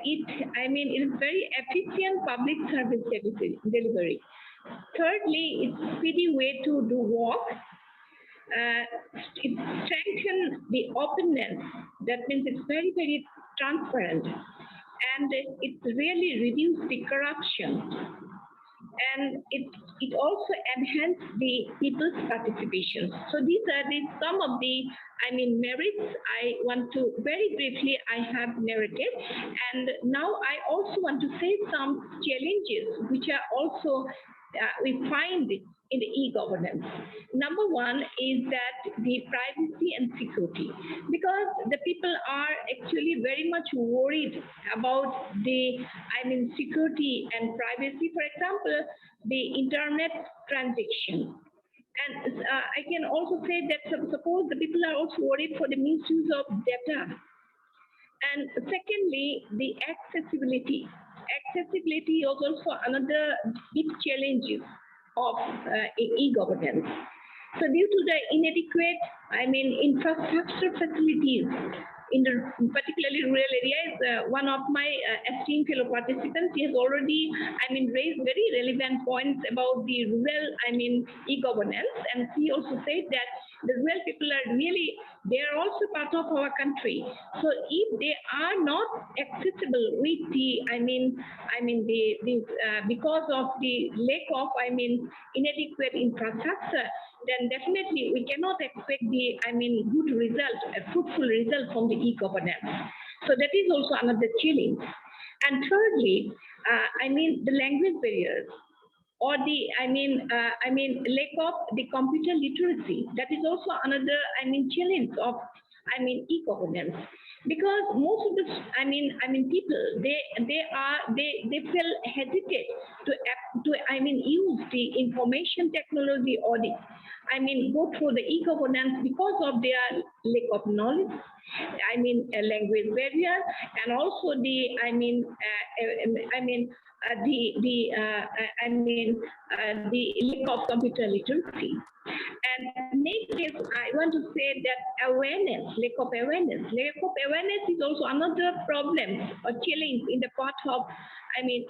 it is very efficient public service delivery. Thirdly, it's speedy way to do work. It strengthens the openness. That means it's very, very transparent, and it really reduces the corruption. And it also enhances the people's participation. So these are some of the merits I want to very briefly I have narrated. And now I also want to say some challenges which are also we find in the e-governance. Number one is that the privacy and security, because the people are actually very much worried about the security and privacy. For example, the internet transaction. And I can also say that suppose the people are also worried for the misuse of data. And secondly, the accessibility. Accessibility is also another big challenge of e-governance. So due to the inadequate, infrastructure facilities in the particularly rural areas, one of my esteemed fellow participants, he has already, raised very relevant points about the rural, e-governance, and he also said that the rural people are really, they are also part of our country. So if they are not accessible with the, because of the lack of, inadequate infrastructure, then definitely we cannot expect the, good result, a fruitful result from the e-governance. So that is also another challenge. And thirdly, the language barriers, or the, lack of the computer literacy. That is also another, challenge of, e-governance. because most of the people they feel hesitate to use the information technology audit. Go through the e-governance because of their lack of knowledge, language barrier, and also the lack of computer literacy. And next is, I want to say that awareness, lack of awareness. Lack of awareness is also another problem or challenge in the part of,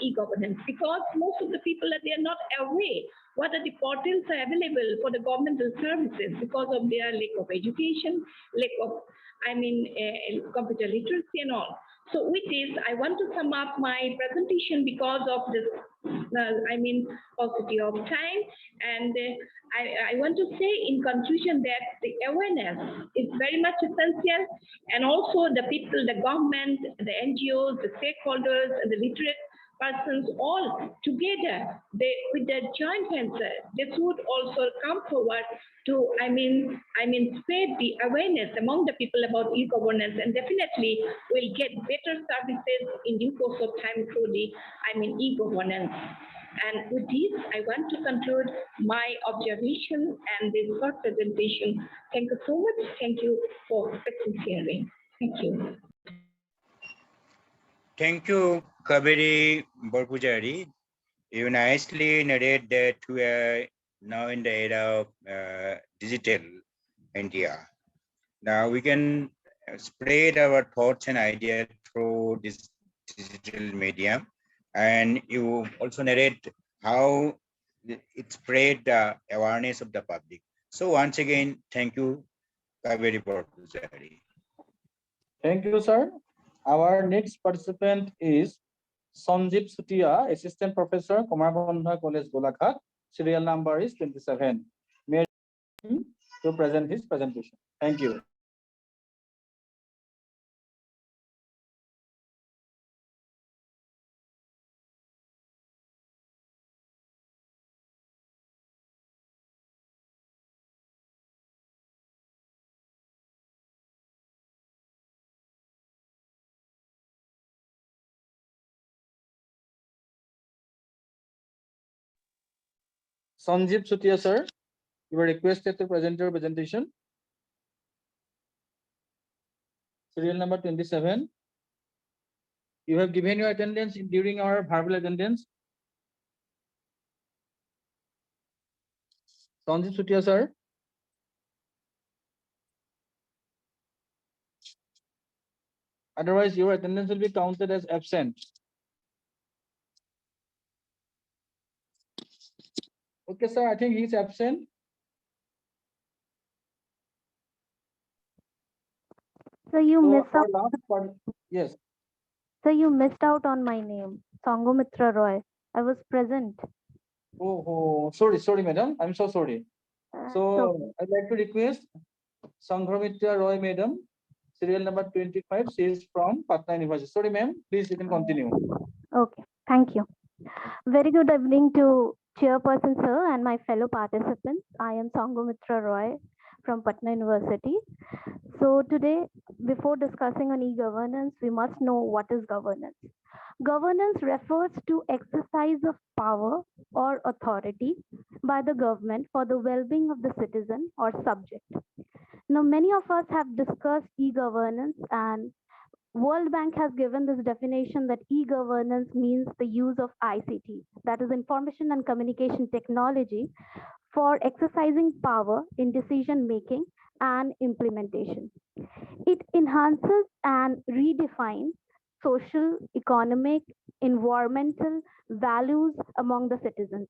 e-governance, because most of the people, they are not aware what are the portals are available for the governmental services because of their lack of education, lack of, computer literacy and all. So with this, I want to sum up my presentation because of this, paucity of time. And I want to say in conclusion that the awareness is very much essential, and also the people, the government, the NGOs, the stakeholders, and the literate persons all together, with the joint venture, they should also come forward to, spread the awareness among the people about e-governance, and definitely will get better services in due course of time through the, e-governance. And with this, I want to conclude my observation and this short presentation. Thank you so much. Thank you for patient hearing. Thank you. Thank you, Kaveri Borpujari. You nicely narrate that we are now in the era of digital India. Now we can spread our thoughts and ideas through this digital medium. And you also narrate how it spread the awareness of the public. So once again, thank you, Kaveri Borpujari. Thank you, sir. Our next participant is Sanjeev Sutia, Assistant Professor, Komarbandha College, Golaghat. Serial number is 27. May I him to present his presentation. Thank you. Sanjeev Sutia, sir, you are requested to present your presentation. Serial number 27. You have given your attendance during our verbal attendance. Sanjeev Sutia, sir. Otherwise, your attendance will be counted as absent. Okay, sir, I think he's absent. So you missed out. Yes. So you missed out on my name, Sanghamitra Roy. I was present. Oh, sorry, madam. I'm so sorry. So I'd like to request Sanghamitra Roy, madam, serial number 25. She is from Patna University. Sorry, ma'am. Please, you can continue. Okay, thank you. Very good evening to Chairperson, sir, and my fellow participants. I am Sanghamitra Roy from Patna University. So today, before discussing on e-governance, we must know what is governance. Governance refers to exercise of power or authority by the government for the well-being of the citizen or subject. Now, many of us have discussed e-governance, and World Bank has given this definition that e-governance means the use of ICT, that is information and communication technology, for exercising power in decision making and implementation. It enhances and redefines social, economic, environmental values among the citizens.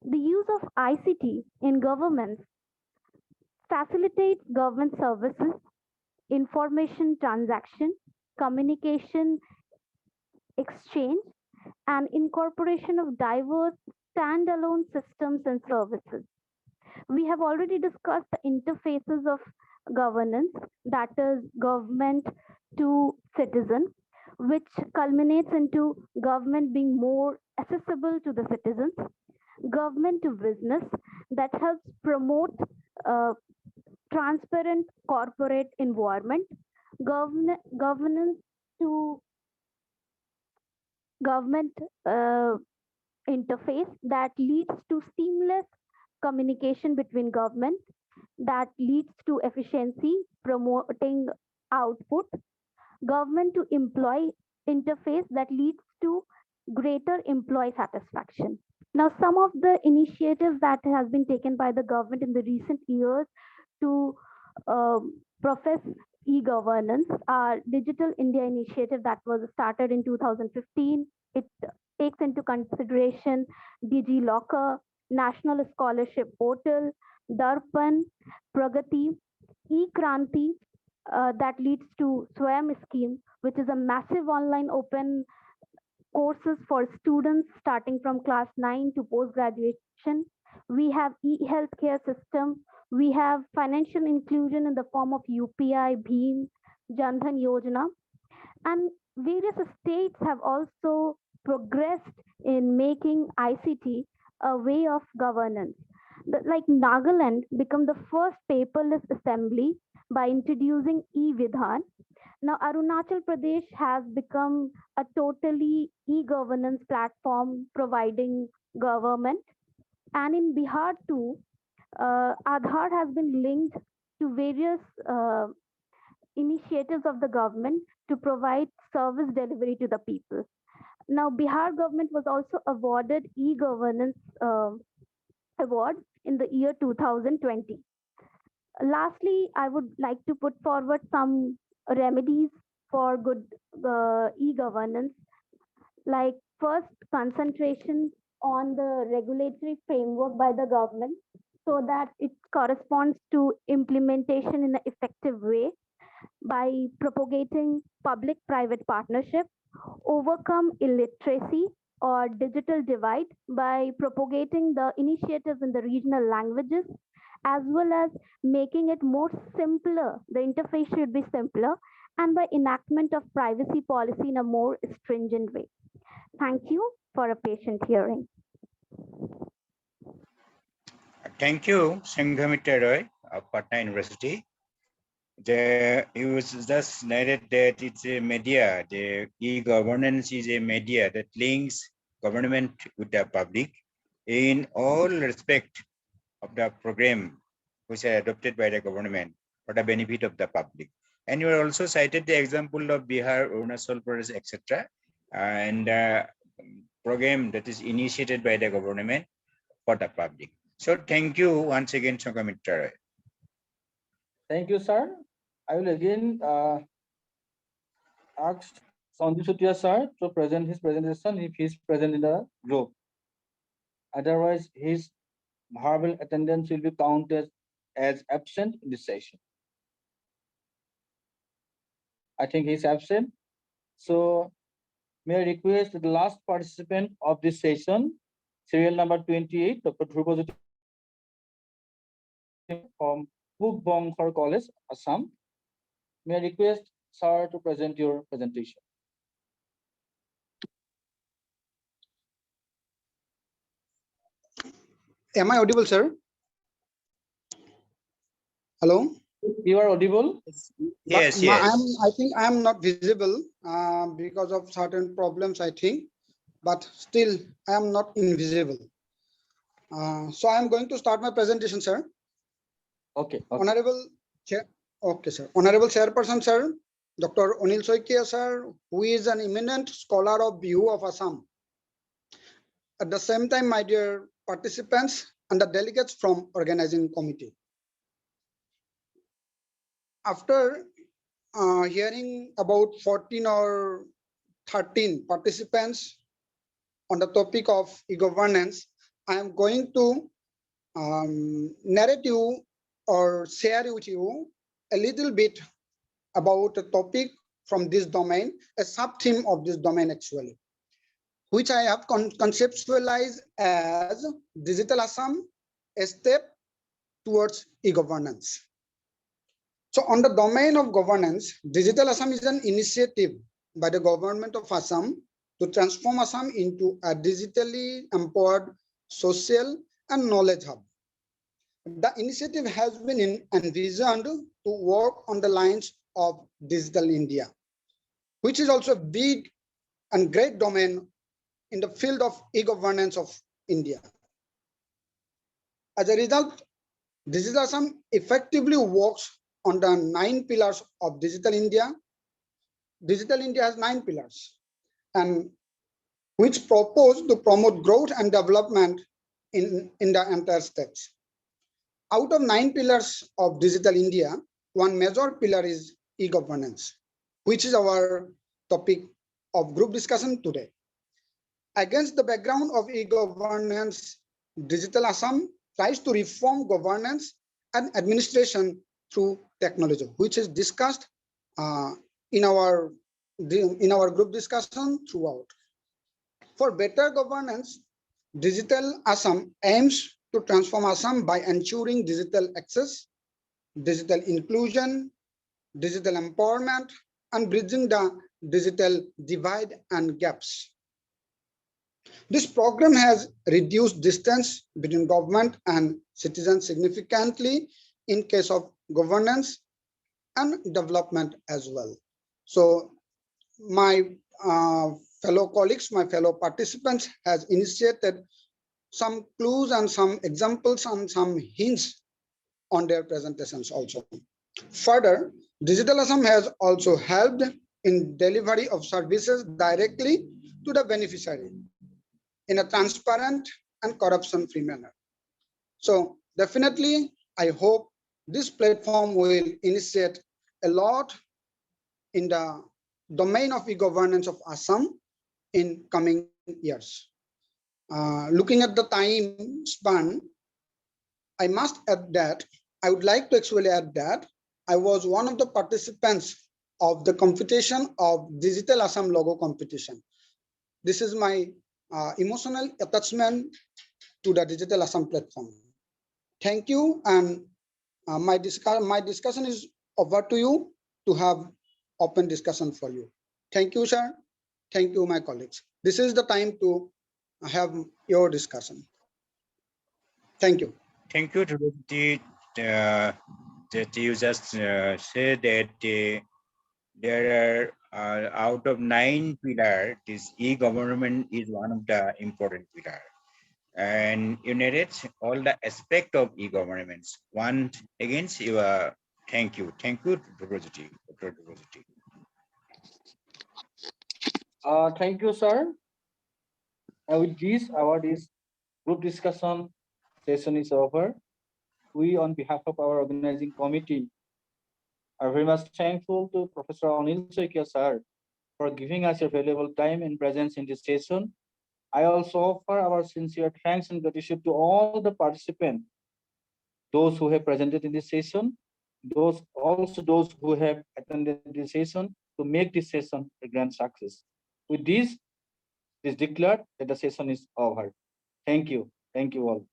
The use of ICT in governments facilitates government services, information transaction, communication exchange, and incorporation of diverse standalone systems and services. We have already discussed the interfaces of governance, that is government to citizen, which culminates into government being more accessible to the citizens, government to business, that helps promote transparent corporate environment, governance to government interface that leads to seamless communication between government, that leads to efficiency, promoting output, government to employee interface that leads to greater employee satisfaction. Now, some of the initiatives that has been taken by the government in the recent years to profess e-governance are Digital India initiative that was started in 2015. It takes into consideration DigiLocker, National Scholarship Portal, Darpan, Pragati, eKranti, that leads to Swayam scheme, which is a massive online open courses for students starting from class 9 to post graduation. We have e-healthcare system. We have financial inclusion in the form of UPI, Bheem, Jan Dhan Yojana, and various states have also progressed in making ICT a way of governance. Like Nagaland become the first paperless assembly by introducing e-Vidhan. Now Arunachal Pradesh has become a totally e-governance platform providing government. And in Bihar too, Aadhaar has been linked to various initiatives of the government to provide service delivery to the people. Now, Bihar government was also awarded e-governance award in the year 2020. Lastly, I would like to put forward some remedies for good e-governance, like first, concentration on the regulatory framework by the government so that it corresponds to implementation in an effective way by propagating public-private partnership, overcome illiteracy or digital divide by propagating the initiatives in the regional languages, as well as making it more simpler. The interface should be simpler, and by enactment of privacy policy in a more stringent way. Thank you for a patient hearing. Thank you, Sanghamitra Roy of Patna University. You just narrated that it's a media, the e-governance is a media that links government with the public in all respect of the program which are adopted by the government for the benefit of the public. And you also cited the example of Bihar, Arunachal Pradesh, etc. And program that is initiated by the government for the public. So thank you once again, Sanghamitra Roy. Thank you, sir. I will again ask Sandeep Sutia sir to present his presentation if he is present in the group. Otherwise, his verbal attendance will be counted as absent in this session. I think he is absent. So may I request the last participant of this session, serial number 28, Dr. Dhrupajyoti from Pukbongkhor College, Assam. May I request sir to present your presentation. Am I audible, sir? Hello? You are audible? Yes, But yes. I think I am not visible because of certain problems, I think. But still, I am not invisible. So I am going to start my presentation, sir. Okay. Honorable Chair. Okay, sir. Honorable Chairperson, sir, Dr. Anil Saikia, sir, who is an eminent scholar of BU of Assam. At the same time, my dear participants and the delegates from organizing committee. After hearing about 14 or 13 participants on the topic of e-governance, I am going to narrate you or share with you a little bit about a topic from this domain, a sub-theme of this domain actually, which I have conceptualized as Digital Assam, a step towards e-governance. So on the domain of governance, Digital Assam is an initiative by the government of Assam to transform Assam into a digitally empowered social and knowledge hub. The initiative has been envisioned to work on the lines of Digital India, which is also a big and great domain in the field of e-governance of India. As a result, Digital Assam effectively works on the 9 pillars of Digital India. Digital India has 9 pillars, and which propose to promote growth and development in the entire states. Out of 9 pillars of Digital India, one major pillar is e-governance, which is our topic of group discussion today. Against the background of e-governance, Digital Assam tries to reform governance and administration through technology, which is discussed in our group discussion throughout. For better governance, Digital Assam aims to transform Assam by ensuring digital access, digital inclusion, digital empowerment, and bridging the digital divide and gaps. This program has reduced distance between government and citizens significantly in case of governance and development as well. So my fellow colleagues, my fellow participants has initiated some clues and some examples and some hints on their presentations also. Further, Digital Assam has also helped in delivery of services directly to the beneficiary in a transparent and corruption-free manner. So definitely, I hope this platform will initiate a lot in the domain of e-governance of Assam in coming years. Looking at the time span, I must add that I would like to actually add that I was one of the participants of the competition of Digital Assam logo competition. This is my emotional attachment to the Digital Assam platform. Thank you, and my discussion is over to you to have open discussion for you. Thank you, sir. Thank you, my colleagues. This is the time to have your discussion. Thank you. Thank you, Dhruv, that you just said that there are out of 9 pillars, this e-government is one of the important pillar. And you narrate all the aspect of e-governments. One against you, thank you, Dr. Dhruv. Thank you, sir. With this, our group discussion session is over. We, on behalf of our organizing committee, are very much thankful to Professor Anil Saikia, sir, for giving us your valuable time and presence in this session. I also offer our sincere thanks and gratitude to all the participants, those who have presented in this session, those who have attended this session to make this session a grand success. With this, it is declared that the session is over. Thank you all.